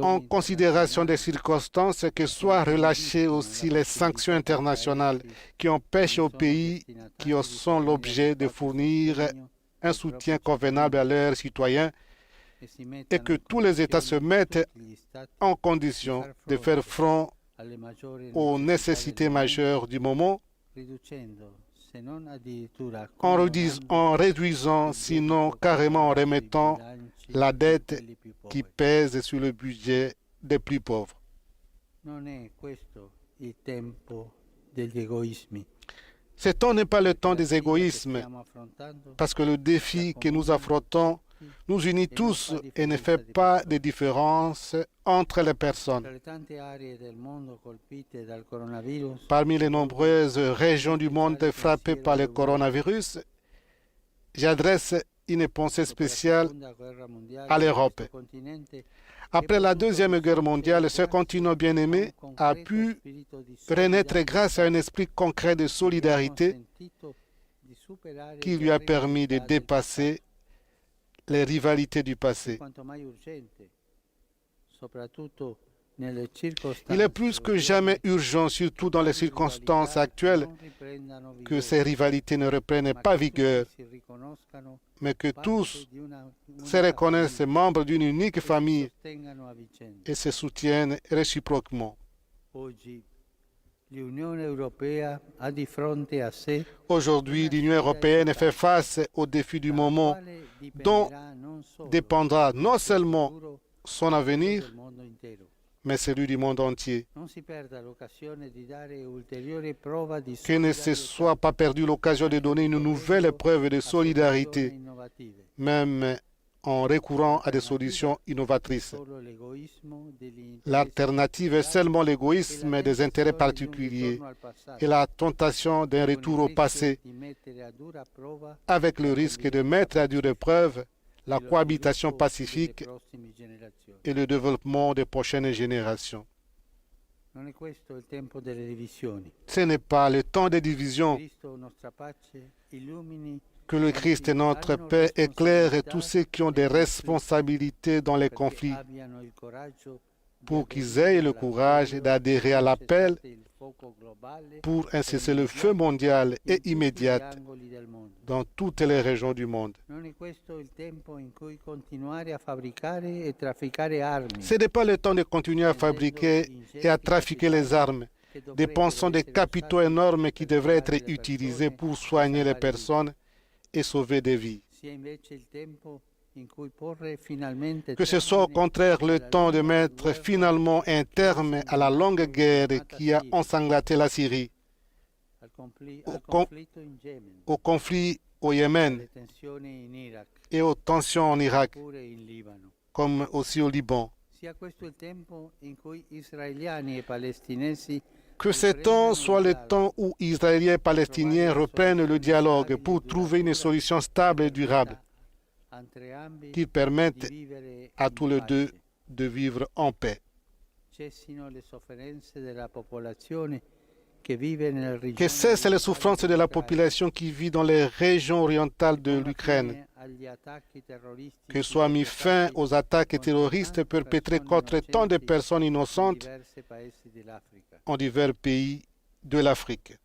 en considération des circonstances, que soient relâchées aussi les sanctions internationales qui empêchent aux pays qui en sont l'objet de fournir un soutien convenable à leurs citoyens et que tous les États se mettent en condition de faire front aux nécessités majeures du moment en réduisant, sinon carrément en remettant la dette qui pèse sur le budget des plus pauvres. Ce temps n'est pas le temps des égoïsmes, parce que le défi que nous affrontons nous unit tous et ne fait pas de différence entre les personnes. Parmi les nombreuses régions du monde frappées par le coronavirus, j'adresse une pensée spéciale à l'Europe. Après la Deuxième Guerre mondiale, ce continent bien-aimé a pu renaître grâce à un esprit concret de solidarité qui lui a permis de dépasser les rivalités du passé. Il est plus que jamais urgent, surtout dans les circonstances actuelles, que ces rivalités ne reprennent pas vigueur, mais que tous se reconnaissent membres d'une unique famille et se soutiennent réciproquement. Aujourd'hui, l'Union européenne fait face aux défis du moment dont dépendra non seulement son avenir, mais celui du monde entier. Que ne se soit pas perdue l'occasion de donner une nouvelle preuve de solidarité, même en recourant à des solutions innovatrices. L'alternative est seulement l'égoïsme des intérêts particuliers et la tentation d'un retour au passé, avec le risque de mettre à dure épreuve la cohabitation pacifique et le développement des prochaines générations. Ce n'est pas le temps des divisions. Que le Christ et notre paix éclairent tous ceux qui ont des responsabilités dans les conflits, pour qu'ils aient le courage d'adhérer à l'appel pour un cessez-le-feu mondial et immédiat dans toutes les régions du monde. Ce n'est pas le temps de continuer à fabriquer et à trafiquer les armes, dépensant des capitaux énormes qui devraient être utilisés pour soigner les personnes et sauver des vies. Que ce soit au contraire le temps de mettre finalement un terme à la longue guerre qui a ensanglanté la Syrie, au conflit au Yémen et aux tensions en Irak, comme aussi au Liban. Que ce temps soit le temps où Israéliens et Palestiniens reprennent le dialogue pour trouver une solution stable et durable qui permette à tous les deux de vivre en paix. Que cessent les souffrances de la population qui vit dans les régions orientales de l'Ukraine. Que soit mis fin aux attaques terroristes perpétrées contre tant de personnes innocentes en divers pays de l'Afrique.